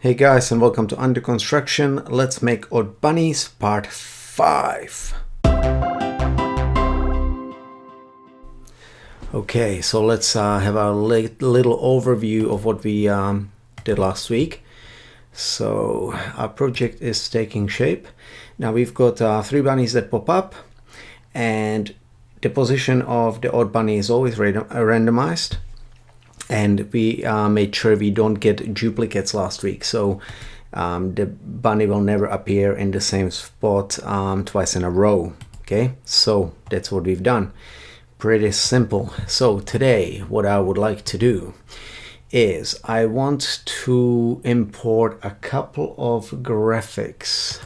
Hey guys, and welcome to Under Construction. Let's make odd bunnies part 5. Okay, so let's have a little overview of what we did last week. So our project is taking shape. Now we've got 3 bunnies that pop up, and the position of the odd bunny is always randomized. And we made sure we don't get duplicates last week, so the bunny will never appear in the same spot twice in a row. Okay, so that's what we've done. Pretty simple. So today what I would like to do is I want to import a couple of graphics.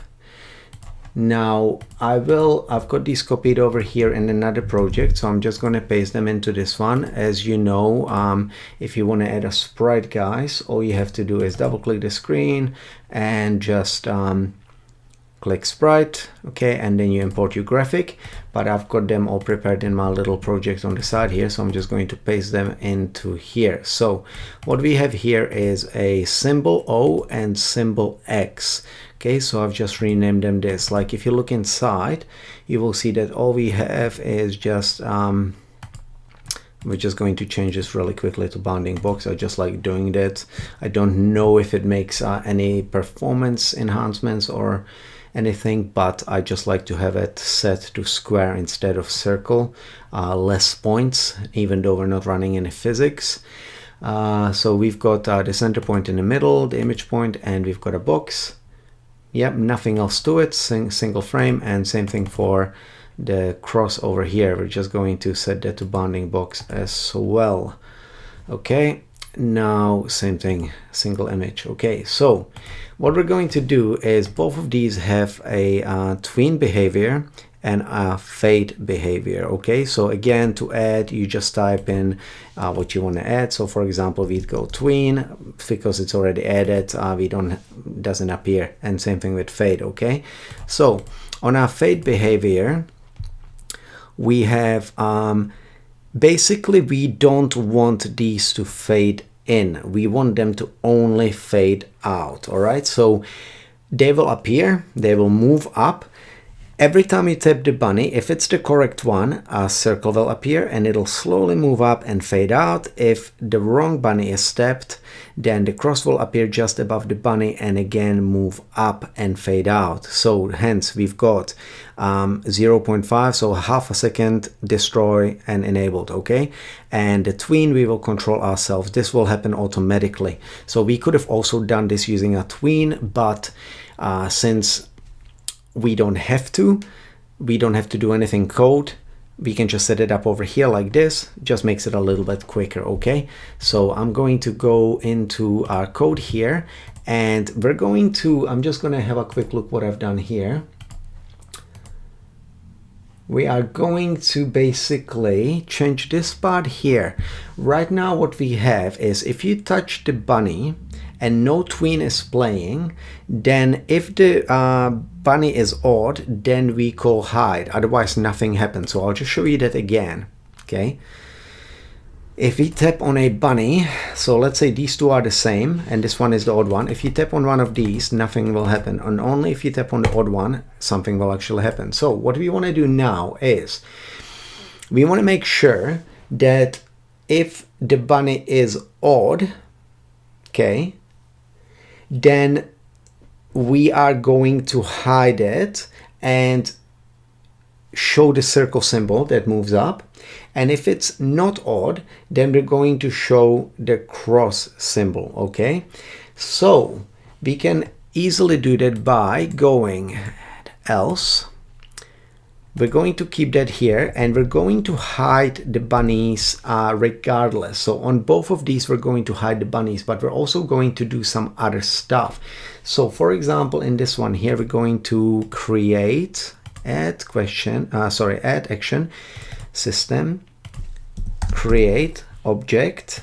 Now I've got these copied over here in another project, so I'm just going to paste them into this one. As you know, if you want to add a sprite, guys, all you have to do is double click the screen and just click sprite, okay, and then you import your graphic. But I've got them all prepared in my little project on the side here, so I'm just going to paste them into here. So what we have here is a symbol O and symbol X. Okay, so I've just renamed them this. Like if you look inside, you will see that all we have is just we're just going to change this really quickly to bounding box. I just like doing that. I don't know if it makes any performance enhancements or anything, but I just like to have it set to square instead of circle. Less points, even though we're not running any physics. So we've got the center point in the middle, the image point, and we've got a box. Yep, nothing else to it, single frame, and same thing for the cross over here. We're just going to set that to bounding box as well. Okay, now same thing, single image. Okay, so what we're going to do is both of these have a tween behavior and a fade behavior. Okay, so again, to add, you just type in what you want to add. So for example, we'd go tween, because it's already added, doesn't appear, and same thing with fade. Okay, so on our fade behavior, we have basically we don't want these to fade in, we want them to only fade out. All right, so they will appear, they will move up. Every time you tap the bunny, if it's the correct one, a circle will appear and it'll slowly move up and fade out. If the wrong bunny is tapped, then the cross will appear just above the bunny and again move up and fade out. So hence we've got 0.5, so half a second, destroy and enabled. Okay, and the tween we will control ourselves. This will happen automatically. So we could have also done this using a tween, but since we don't have to do anything code, we can just set it up over here like this. Just makes it a little bit quicker. Okay, so I'm going to go into our code here, and I'm just going to have a quick look what I've done here. We are going to basically change this part here. Right now what we have is, if you touch the bunny and no tween is playing, then if the bunny is odd, then we call hide, otherwise nothing happens. So I'll just show you that again. Okay, if we tap on a bunny, so let's say these two are the same and this one is the odd one. If you tap on one of these, nothing will happen, and only if you tap on the odd one, something will actually happen. So what we want to do now is we want to make sure that if the bunny is odd, okay, then we are going to hide it and show the circle symbol that moves up. And if it's not odd, then we're going to show the cross symbol. Okay, so we can easily do that by going else. We're going to keep that here, and we're going to hide the bunnies regardless. So on both of these, we're going to hide the bunnies, but we're also going to do some other stuff. So for example, in this one here, we're going to create add action system, create object,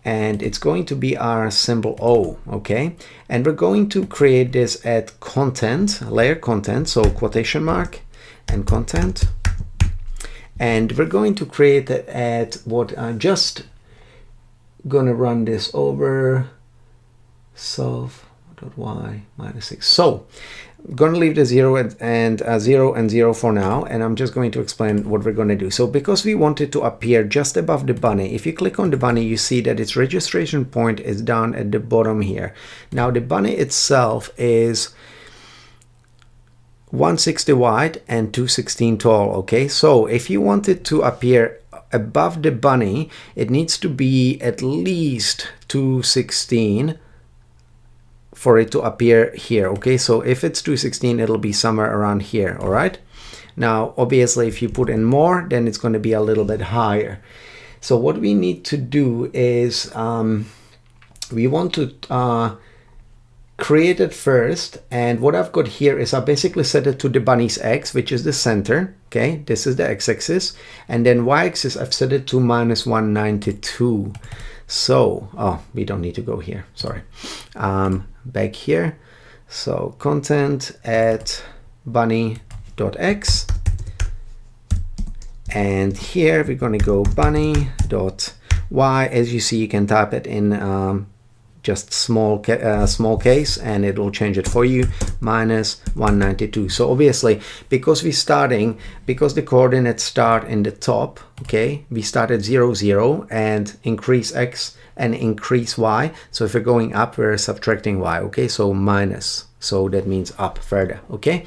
and it's going to be our symbol O. Okay, and we're going to create this at content, layer content, so quotation mark and content, and we're going to create it at what I'm just gonna run this over self.y minus 6. So I'm going to leave the 0 and 0 and 0 for now, and I'm just going to explain what we're going to do. So because we want it to appear just above the bunny, if you click on the bunny, you see that its registration point is down at the bottom here. Now the bunny itself is 160 wide and 216 tall. Okay, so if you want it to appear above the bunny, it needs to be at least 216 for it to appear here. Okay, so if it's 216, it'll be somewhere around here. All right, now obviously if you put in more, then it's going to be a little bit higher. So what we need to do is we want to create it first, and what I've got here is I basically set it to the bunny's x, which is the center. Okay, this is the x-axis, and then y-axis I've set it to minus 192. So we don't need to go here, sorry. Back here, so content at bunny.x, and here we're going to go bunny.y. As you see, you can type it in just small case, and it will change it for you, minus 192. So obviously, because the coordinates start in the top, okay, we start at 0 0 and increase x and increase y. So if we're going up, we're subtracting y. Okay, so minus, so that means up further. Okay,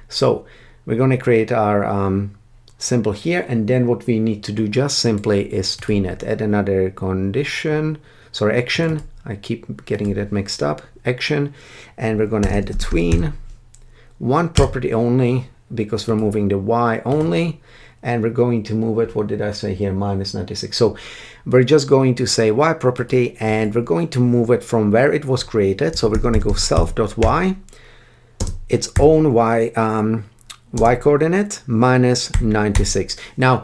so we're going to create our symbol here, and then what we need to do just simply is tween it. Add another condition, sorry, action. I keep getting that mixed up. Action, and we're going to add the tween, one property only, because we're moving the y only, and we're going to move it, what did I say here, minus 96. So we're just going to say y property, and we're going to move it from where it was created. So we're going to go self.y, its own y coordinate, minus 96. Now,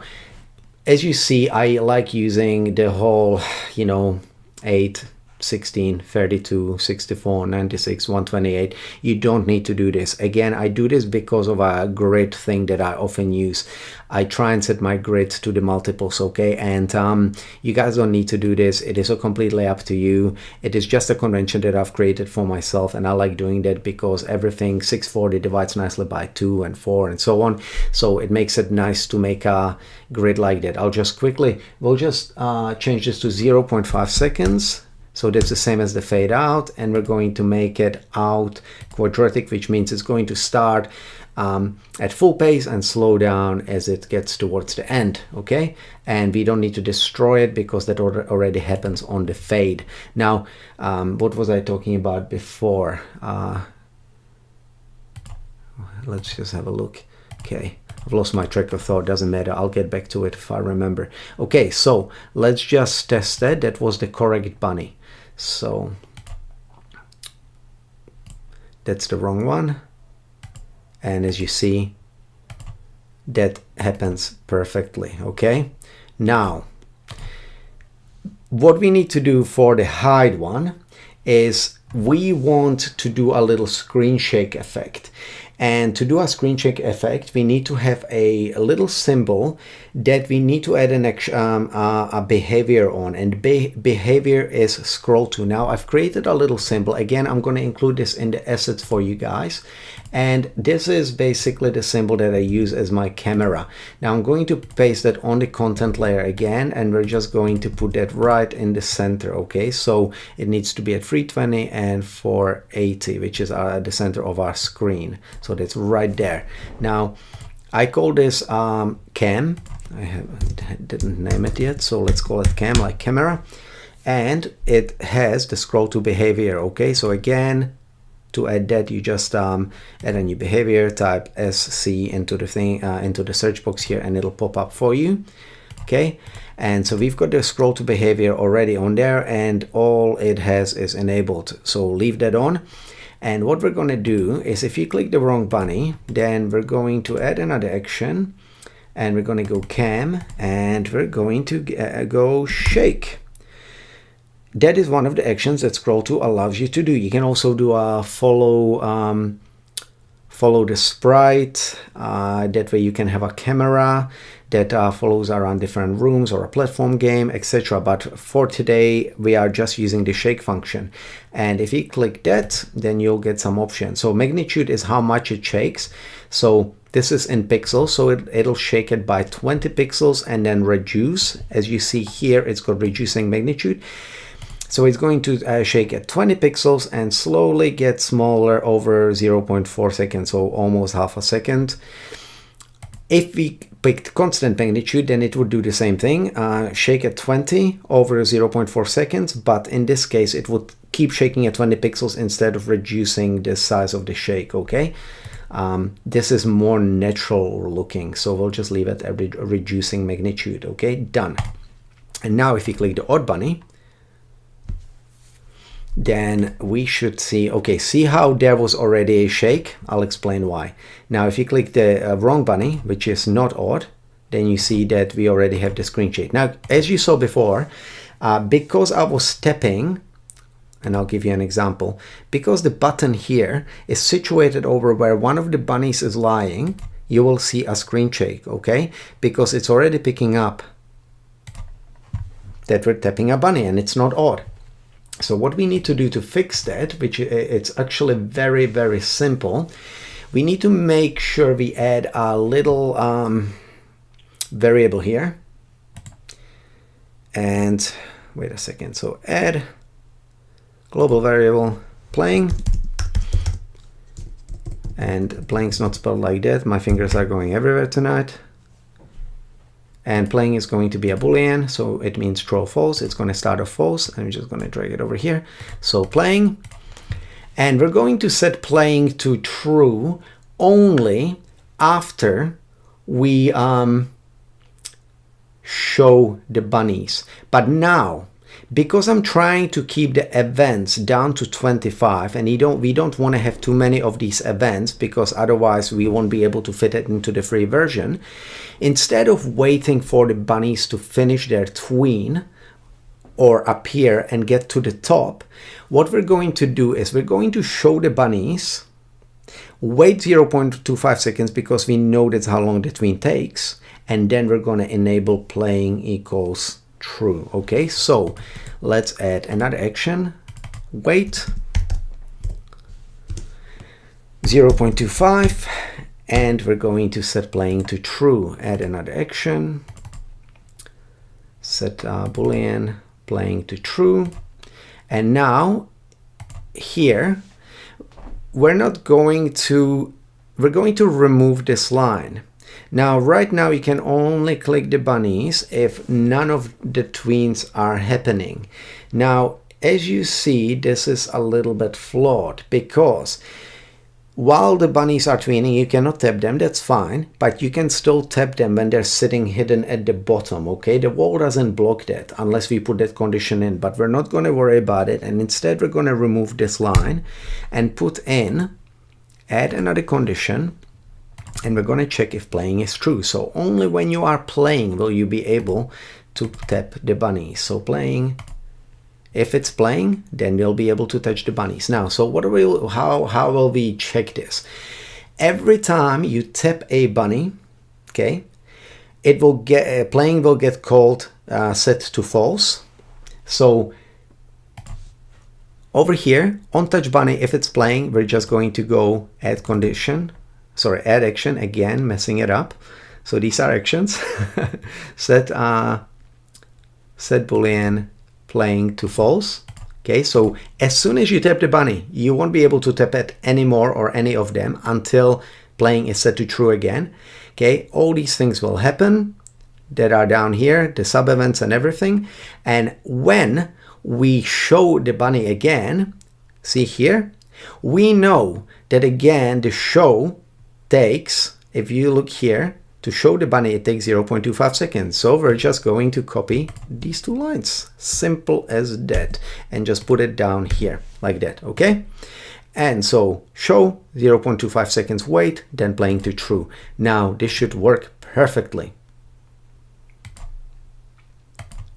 as you see, I like using the whole, 8, 16, 32, 64, 96, 128. You don't need to do this. Again, I do this because of a grid thing that I often use. I try and set my grid to the multiples, okay? And you guys don't need to do this. It is completely up to you. It is just a convention that I've created for myself, and I like doing that because everything 640 divides nicely by 2 and 4 and so on. So it makes it nice to make a grid like that. We'll just change this to 0.5 seconds. So that's the same as the fade out, and we're going to make it out quadratic, which means it's going to start at full pace and slow down as it gets towards the end, okay? And we don't need to destroy it because that already happens on the fade. Now, what was I talking about before? Let's just have a look. Okay, I've lost my track of thought, doesn't matter, I'll get back to it if I remember. Okay, so let's just test that. That was the correct bunny. So that's the wrong one, and as you see, that happens perfectly. Okay, now what we need to do for the hide one is we want to do a little screen shake effect. And to do a screen shake effect, we need to have a little symbol that we need to add a behavior on, and behavior is scroll to. Now I've created a little symbol. Again, I'm going to include this in the assets for you guys, and this is basically the symbol that I use as my camera. Now I'm going to paste that on the content layer again, and we're just going to put that right in the center. Okay, so it needs to be at 320 and 480, which is the center of our screen. So that's right there. Now I call this cam. I didn't name it yet, so let's call it cam, like camera, and it has the scroll to behavior. Okay, so again, to add that, you just add a new behavior, type SC into the thing, into the search box here, and it'll pop up for you. Okay, and so we've got the scroll to behavior already on there, and all it has is enabled, so leave that on. And what we're going to do is, if you click the wrong bunny, then we're going to add another action, and we're going to go cam, and we're going to go shake. That is one of the actions that scroll to allows you to do. You can also do a follow follow the sprite. That way you can have a camera that follows around different rooms or a platform game, etc. But for today, we are just using the shake function. And if you click that, then you'll get some options. So magnitude is how much it shakes. So this is in pixels, so it'll shake it by 20 pixels and then reduce. As you see here, it's got reducing magnitude. So it's going to shake at 20 pixels and slowly get smaller over 0.4 seconds, so almost half a second. If we picked constant magnitude, then it would do the same thing, shake at 20 over 0.4 seconds, but in this case, it would keep shaking at 20 pixels instead of reducing the size of the shake, okay? This is more natural looking, so we'll just leave it at reducing magnitude, okay? Done. And now if you click the odd bunny, then we should see, okay, see how there was already a shake? I'll explain why. Now, if you click the wrong bunny, which is not odd, then you see that we already have the screen shake. Now, as you saw before, because I was tapping, and I'll give you an example, because the button here is situated over where one of the bunnies is lying, you will see a screen shake, okay? Because it's already picking up that we're tapping a bunny, and it's not odd. So what we need to do to fix that, which it's actually very, very simple, we need to make sure we add a little variable here. And wait a second, so add global variable playing. And playing's not spelled like that. My fingers are going everywhere tonight. And playing is going to be a boolean, so it means true or false. It's going to start off false. I'm just going to drag it over here. So playing, and we're going to set playing to true only after we show the bunnies. But now, because I'm trying to keep the events down to 25, and we don't want to have too many of these events, because otherwise we won't be able to fit it into the free version. Instead of waiting for the bunnies to finish their tween or appear and get to the top, what we're going to do is we're going to show the bunnies, wait 0.25 seconds because we know that's how long the tween takes, and then we're going to enable playing equals true. Okay, so let's add another action, wait 0.25, and we're going to set playing to true. Add another action, set boolean playing to true. And now here we're going to remove this line. Now, right now you can only click the bunnies if none of the tweens are happening. Now, as you see, this is a little bit flawed, because while the bunnies are tweening, you cannot tap them, that's fine, but you can still tap them when they're sitting hidden at the bottom, okay? The wall doesn't block that unless we put that condition in, but we're not going to worry about it, and instead we're going to remove this line and put in, add another condition, and we're going to check if playing is true. So only when you are playing will you be able to tap the bunnies. So playing, if it's playing, then we'll be able to touch the bunnies. Now, so how will we check this? Every time you tap a bunny, okay, it will get playing will get called set to false. So over here on touch bunny, if it's playing, we're just going to go add condition. Sorry, add action, again, messing it up. So these are actions. set boolean playing to false. Okay, so as soon as you tap the bunny, you won't be able to tap it anymore or any of them until playing is set to true again. Okay, all these things will happen that are down here, the sub events and everything. And when we show the bunny again, see here, we know that again the show takes, if you look here, to show the bunny, it takes 0.25 seconds. So we're just going to copy these two lines, simple as that, and just put it down here like that, okay? And so show 0.25 seconds wait, then playing to true. Now this should work perfectly.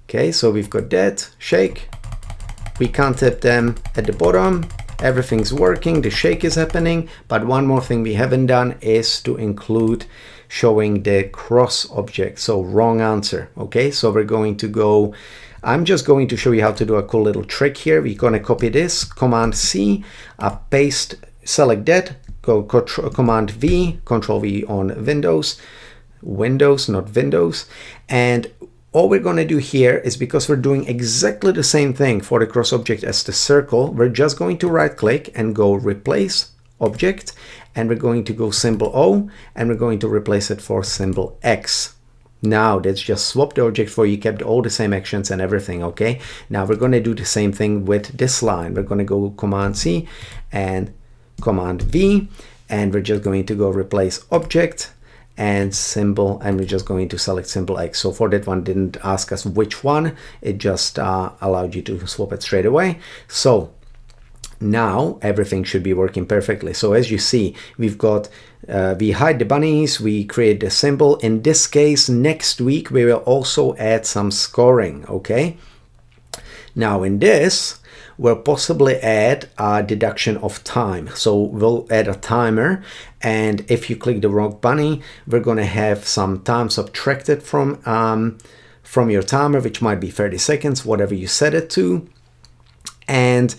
Okay, so we've got that, shake. We can't tap them at the bottom, everything's working, the shake is happening, but one more thing we haven't done is to include showing the cross object, so wrong answer. Okay, so we're going to go, I'm just going to show you how to do a cool little trick here. We're going to copy this, Command C, paste, select that, go Command V, Control V on Windows, not Windows, and all we're going to do here is, because we're doing exactly the same thing for the cross object as the circle, we're just going to right click and go replace object, and we're going to go symbol O, and we're going to replace it for symbol X. Now that's just swap the object for you, kept all the same actions and everything. Okay, now we're going to do the same thing with this line. We're going to go Command C and Command V, and we're just going to go replace object and symbol, and we're just going to select symbol X. So for that one, didn't ask us which one, it just allowed you to swap it straight away. So now everything should be working perfectly. So as you see, we've got we hide the bunnies, we create the symbol. In this case, next week we will also add some scoring. Okay, now in this we'll possibly add a deduction of time. So we'll add a timer, and if you click the wrong bunny, we're going to have some time subtracted from your timer, which might be 30 seconds, whatever you set it to, and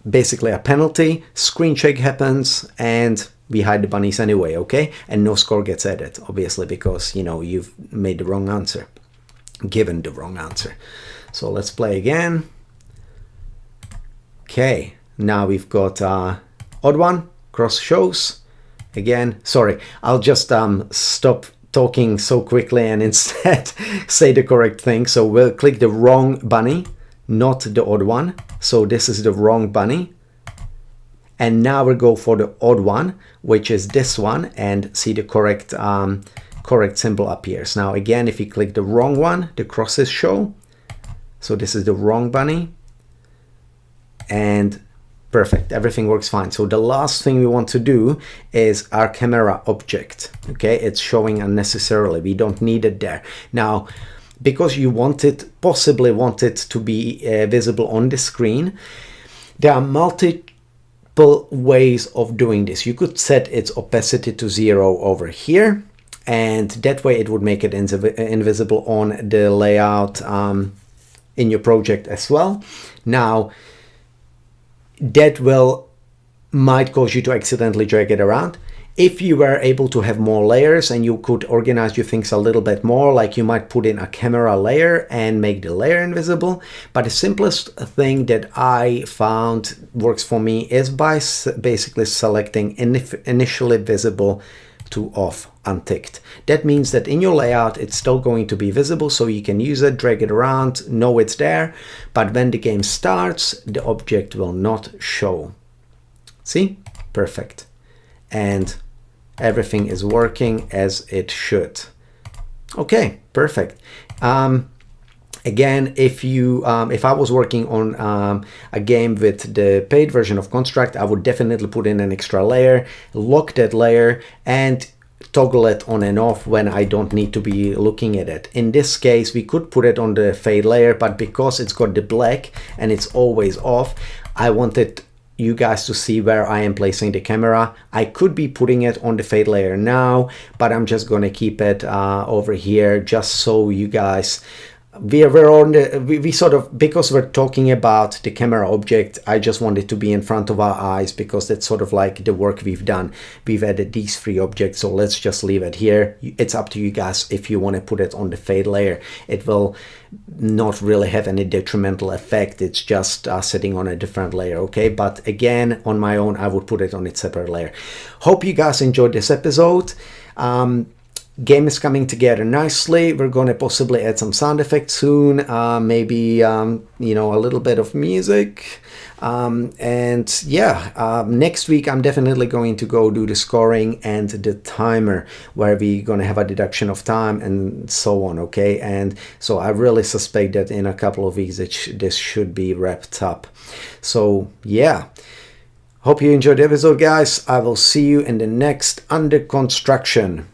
basically a penalty, screen check happens, and we hide the bunnies anyway. Okay, and no score gets added, obviously, because you know you've made the wrong answer, given the wrong answer. So let's play again. Okay, now we've got odd one, cross shows. Again, sorry, I'll just stop talking so quickly and instead say the correct thing. So we'll click the wrong bunny, not the odd one. So this is the wrong bunny. And now we'll go for the odd one, which is this one, and see the correct symbol appears. Now again, if you click the wrong one, the crosses show. So this is the wrong bunny. And perfect, everything works fine. So the last thing we want to do is our camera object. Okay, it's showing unnecessarily, we don't need it there. Now, because you possibly want it to be visible on the screen, there are multiple ways of doing this. You could set its opacity to 0 over here, and that way it would make it invisible on the layout in your project as well. Now, that might cause you to accidentally drag it around. If you were able to have more layers and you could organize your things a little bit more, like you might put in a camera layer and make the layer invisible. But the simplest thing that I found works for me is by basically selecting initially visible to off, unticked. That means that in your layout it's still going to be visible, so you can use it, drag it around, know it's there, but when the game starts, the object will not show. See? Perfect. And everything is working as it should. Okay, perfect. Again, if I was working on a game with the paid version of Construct, I would definitely put in an extra layer, lock that layer, and toggle it on and off when I don't need to be looking at it. In this case, we could put it on the fade layer, but because it's got the black and it's always off, I wanted you guys to see where I am placing the camera. I could be putting it on the fade layer now, but I'm just going to keep it over here just so you guys, we sort of, because we're talking about the camera object, I just want it to be in front of our eyes, because that's sort of like the work we've done. We've added these 3 objects, so let's just leave it here. It's up to you guys if you want to put it on the fade layer. It will not really have any detrimental effect. It's just sitting on a different layer. Okay, but again, on my own, I would put it on its separate layer. Hope you guys enjoyed this episode. Game is coming together nicely. We're going to possibly add some sound effects soon, maybe you know, a little bit of music, and yeah, next week I'm definitely going to go do the scoring and the timer, where we're going to have a deduction of time and so on. Okay, and so I really suspect that in a couple of weeks this should be wrapped up. So yeah, hope you enjoyed the episode, guys. I will see you in the next Under Construction.